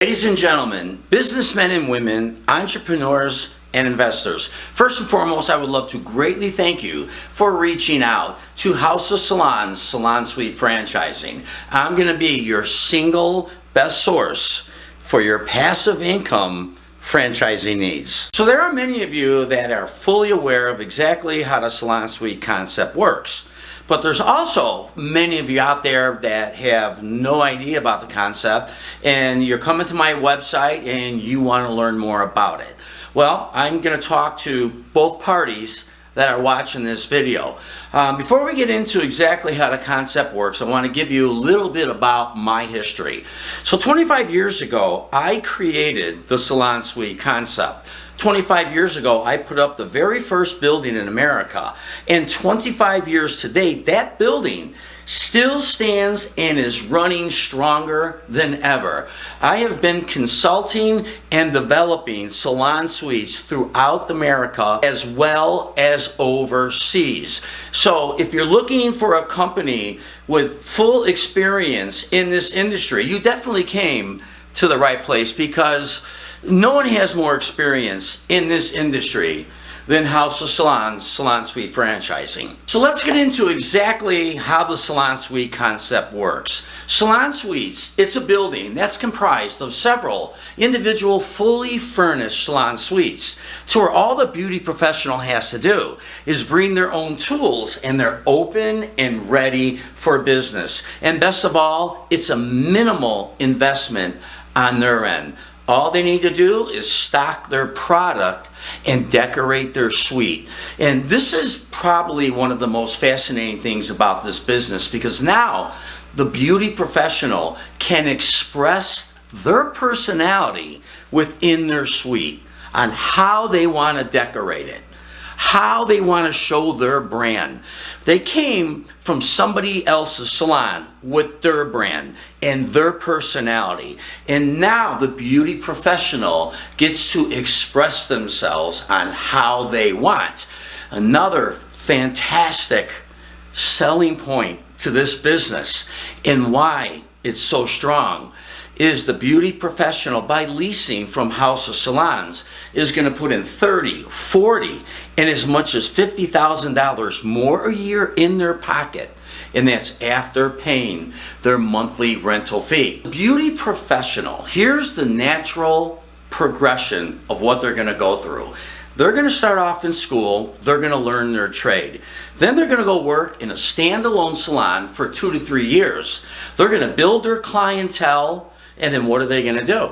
Ladies and gentlemen, businessmen and women, entrepreneurs and investors, first and foremost, I would love to greatly thank you for reaching out to House of Salons, Salon Suite Franchising. I'm going to be your single best source for your passive income franchising needs. So there are many of you that are fully aware of exactly how the Salon Suite concept works. But there's also many of you out there that have no idea about the concept, and you're coming to my website and you want to learn more about it. Well, I'm going to talk to both parties that are watching this video. Before we get into exactly how the concept works, I want to give you a little bit about my history. So 25 years ago, I created the Salon Suite concept. 25 years ago, I put up the very first building in America. And 25 years to date, that building still stands and is running stronger than ever. I have been consulting and developing salon suites throughout America as well as overseas. So if you're looking for a company with full experience in this industry, you definitely came to the right place, because no one has more experience in this industry than House of Salons, Salon Suite Franchising. So let's get into exactly how the Salon Suite concept works. Salon Suites, it's a building that's comprised of several individual fully furnished salon suites, to where all the beauty professional has to do is bring their own tools and they're open and ready for business. And best of all, it's a minimal investment on their end. All they need to do is stock their product and decorate their suite. And this is probably one of the most fascinating things about this business, because now the beauty professional can express their personality within their suite on how they want to decorate it, how they want to show their brand. They came from somebody else's salon with their brand and their personality. And now the beauty professional gets to express themselves on how they want. Another fantastic selling point to this business, and why it's so strong, is the beauty professional, by leasing from House of Salons, is going to put in $30, $40, and as much as $50,000 more a year in their pocket. And that's after paying their monthly rental fee. Beauty professional, here's the natural progression of what they're going to go through. They're going to start off in school, they're going to learn their trade. Then they're going to go work in a standalone salon for 2 to 3 years. They're going to build their clientele. And then what are they going to do?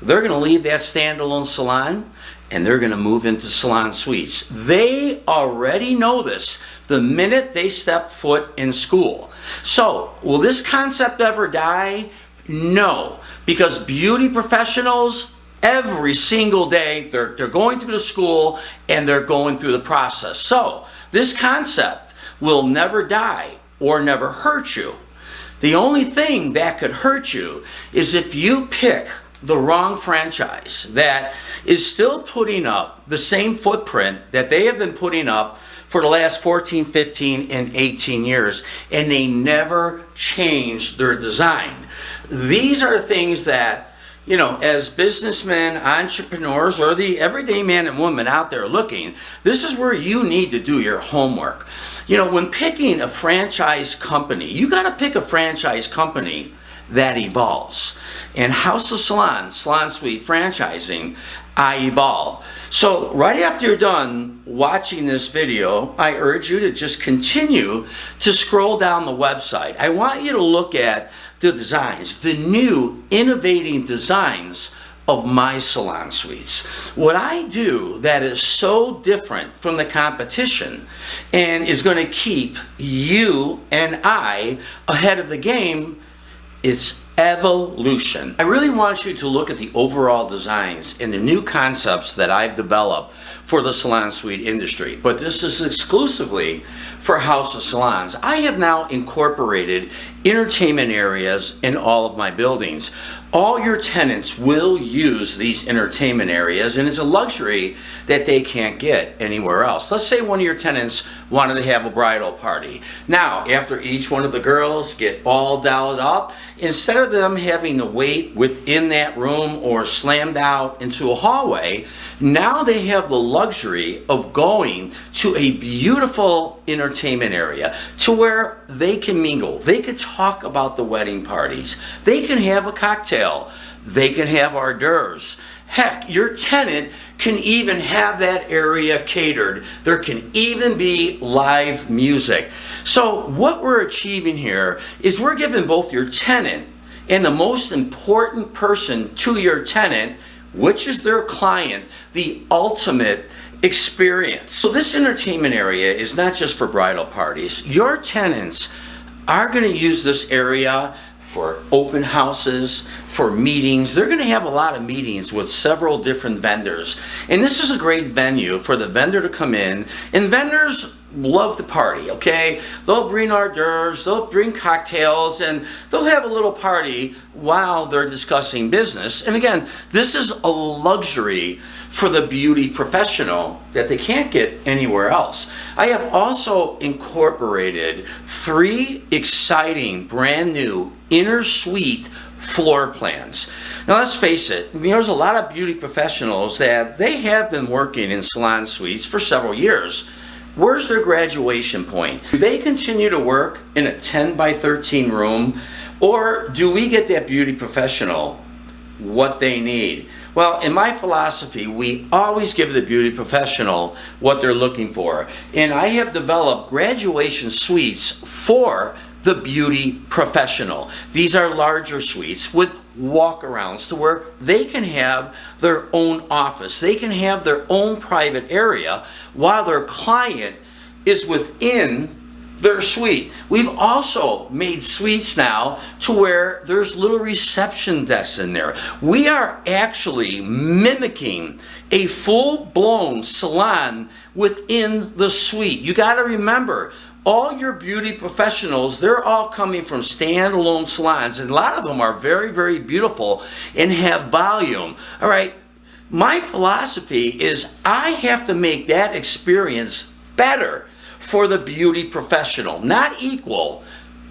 They're going to leave that standalone salon and they're going to move into salon suites. They already know this the minute they step foot in school. So, will this concept ever die? No, because beauty professionals, every single day, they're going through the school and they're going through the process. So, this concept will never die or never hurt you. The only thing that could hurt you is if you pick the wrong franchise that is still putting up the same footprint that they have been putting up for the last 14, 15, and 18 years, and they never changed their design. These are the things that, you know, as businessmen, entrepreneurs, or the everyday man and woman out there looking, this is where you need to do your homework. You know, when picking a franchise company, you got to pick a franchise company that evolves. And House of Salons, Salon Suite Franchising, I evolve. So right after you're done watching this video, I urge you to just continue to scroll down the website. I want you to look at the designs, the new innovating designs of my salon suites. What I do that is so different from the competition and is going to keep you and I ahead of the game, it's evolution. I really want you to look at the overall designs and the new concepts that I've developed for the salon suite industry, but this is exclusively for House of Salons. I have now incorporated entertainment areas in all of my buildings. All your tenants will use these entertainment areas, and it's a luxury that they can't get anywhere else. Let's say one of your tenants wanted to have a bridal party. Now, after each one of the girls get all dolled up, instead of them having to wait within that room or slammed out into a hallway, now they have the luxury of going to a beautiful entertainment area to where they can mingle. They can talk about the wedding parties. They can have a cocktail. They can have hors d'oeuvres. Heck, your tenant can even have that area catered. There can even be live music. So what we're achieving here is we're giving both your tenant and the most important person to your tenant, which is their client, the ultimate experience. So this entertainment area is not just for bridal parties. Your tenants are going to use this area for open houses, for meetings. They're going to have a lot of meetings with several different vendors. And this is a great venue for the vendor to come in. And vendors love to party, okay? They'll bring hors d'oeuvres, they'll bring cocktails, and they'll have a little party while they're discussing business. And again, this is a luxury for the beauty professional that they can't get anywhere else. I have also incorporated 3 exciting brand new inner suite floor plans. Now let's face it, there's a lot of beauty professionals that they have been working in salon suites for several years. Where's their graduation point? Do they continue to work in a 10 by 13 room, or do we get that beauty professional what they need? Well, in my philosophy, we always give the beauty professional what they're looking for. And I have developed graduation suites for the beauty professional. These are larger suites with walkarounds to where they can have their own office. They can have their own private area while their client is within their suite. We've also made suites now to where there's little reception desks in there. We are actually mimicking a full-blown salon within the suite. You got to remember, all your beauty professionals, they're all coming from standalone salons, and a lot of them are very, very beautiful and have volume. All right, my philosophy is I have to make that experience better for the beauty professional, not equal,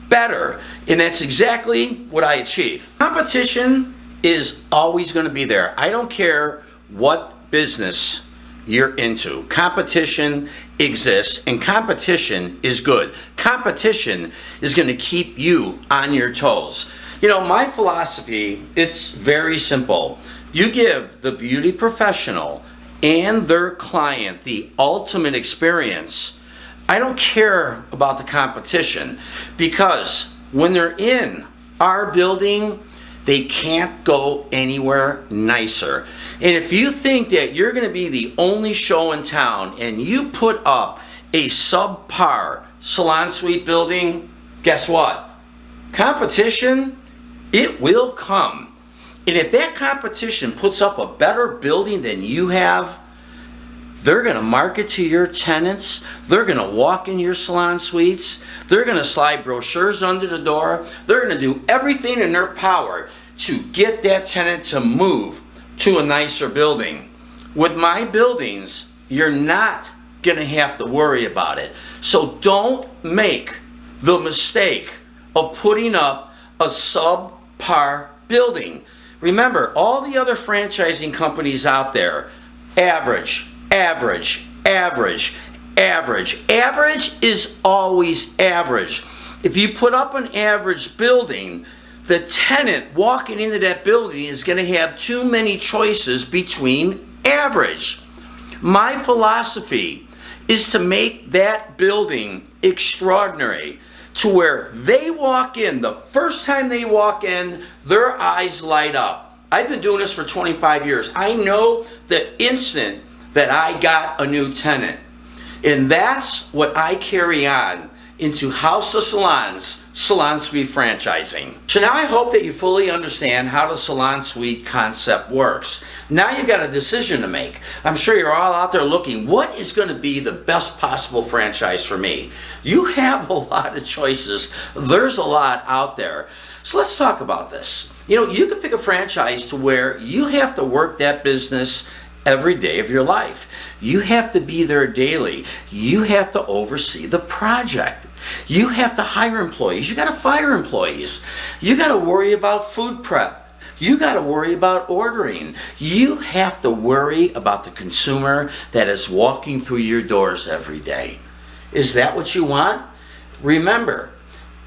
better, and that's exactly what I achieve. Competition is always going to be there. I don't care what business you're into. Competition exists, and competition is good. Competition is going to keep you on your toes. You know, my philosophy, it's very simple. You give the beauty professional and their client the ultimate experience. I don't care about the competition, because when they're in our building, they can't go anywhere nicer. And if you think that you're going to be the only show in town and you put up a subpar salon suite building, guess what? Competition, it will come. And if that competition puts up a better building than you have, they're going to market to your tenants. They're going to walk in your salon suites. They're going to slide brochures under the door. They're going to do everything in their power to get that tenant to move to a nicer building. With my buildings, you're not going to have to worry about it. So don't make the mistake of putting up a subpar building. Remember, all the other franchising companies out there, average. Average is always average. If you put up an average building, the tenant walking into that building is going to have too many choices between average. My philosophy is to make that building extraordinary, to where they walk in, the first time they walk in, their eyes light up. I've been doing this for 25 years. I know the instant that I got a new tenant. And that's what I carry on into House of Salons, Salon Suite franchising. So now I hope that you fully understand how the Salon Suite concept works. Now you've got a decision to make. I'm sure you're all out there looking, what is going to be the best possible franchise for me? You have a lot of choices. There's a lot out there. So let's talk about this. You could pick a franchise to where you have to work that business every day of your life. You have to be there daily. You have to oversee the project. You have to hire employees. You got to fire employees. You got to worry about food prep. You got to worry about ordering. You have to worry about the consumer that is walking through your doors every day. Is that what you want? Remember,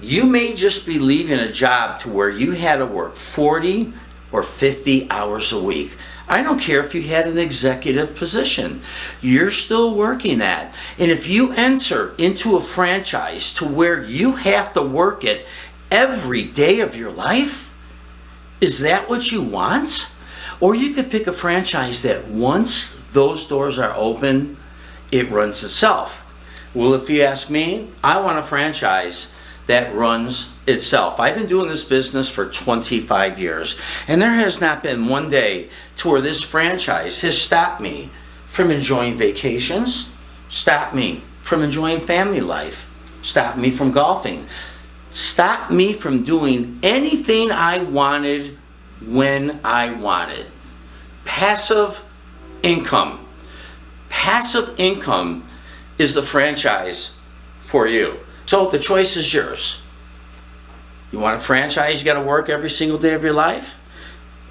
you may just be leaving a job to where you had to work 40 or 50 hours a week. I don't care if you had an executive position. You're still working at. And if you enter into a franchise to where you have to work it every day of your life, is that what you want? Or you could pick a franchise that once those doors are open, it runs itself. Well, if you ask me, I want a franchise that runs itself. I've been doing this business for 25 years, and there has not been one day to where this franchise has stopped me from enjoying vacations, stopped me from enjoying family life, stopped me from golfing, stopped me from doing anything I wanted when I wanted. Passive income. Passive income is the franchise for you. So the choice is yours. You want a franchise you got to work every single day of your life?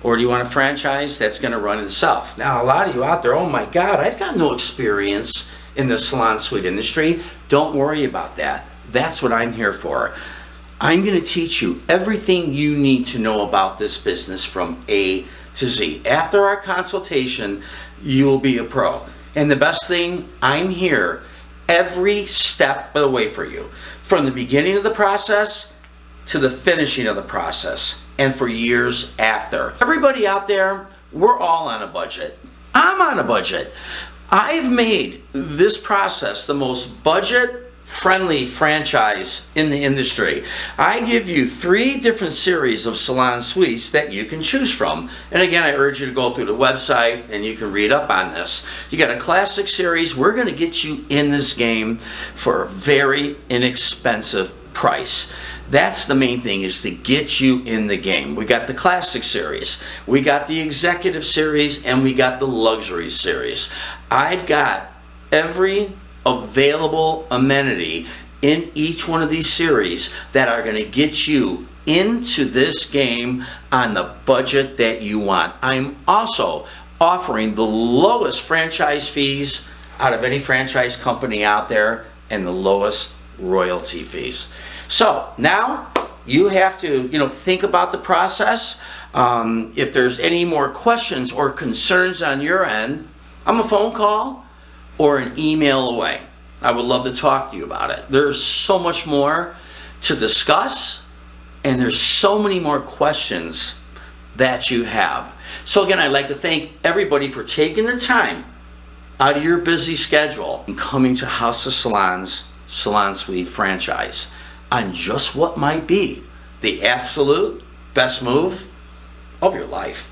Or do you want a franchise that's going to run itself? Now, a lot of you out there, oh my God, I've got no experience in the salon suite industry. Don't worry about that. That's what I'm here for. I'm going to teach you everything you need to know about this business from A to Z. After our consultation, you will be a pro. And the best thing, I'm here every step of the way for you, from the beginning of the process to the finishing of the process, and for years after. Everybody out there, we're all on a budget. I'm on a budget. I've made this process the most budget-friendly franchise in the industry. I give you 3 different series of salon suites that you can choose from. And again, I urge you to go through the website and you can read up on this. You got a classic series. We're going to get you in this game for a very inexpensive price. That's the main thing, is to get you in the game. We got the classic series, we got the executive series, and we got the luxury series. I've got every available amenity in each one of these series that are going to get you into this game on the budget that you want. I'm also offering the lowest franchise fees out of any franchise company out there, and the lowest royalty fees. So now you have to think about the process. If there's any more questions or concerns on your end, I'm a phone call or an email away. I would love to talk to you about it. There's so much more to discuss, and there's so many more questions that you have. So again, I'd like to thank everybody for taking the time out of your busy schedule and coming to House of Salons Salon Suite franchise on just what might be the absolute best move of your life.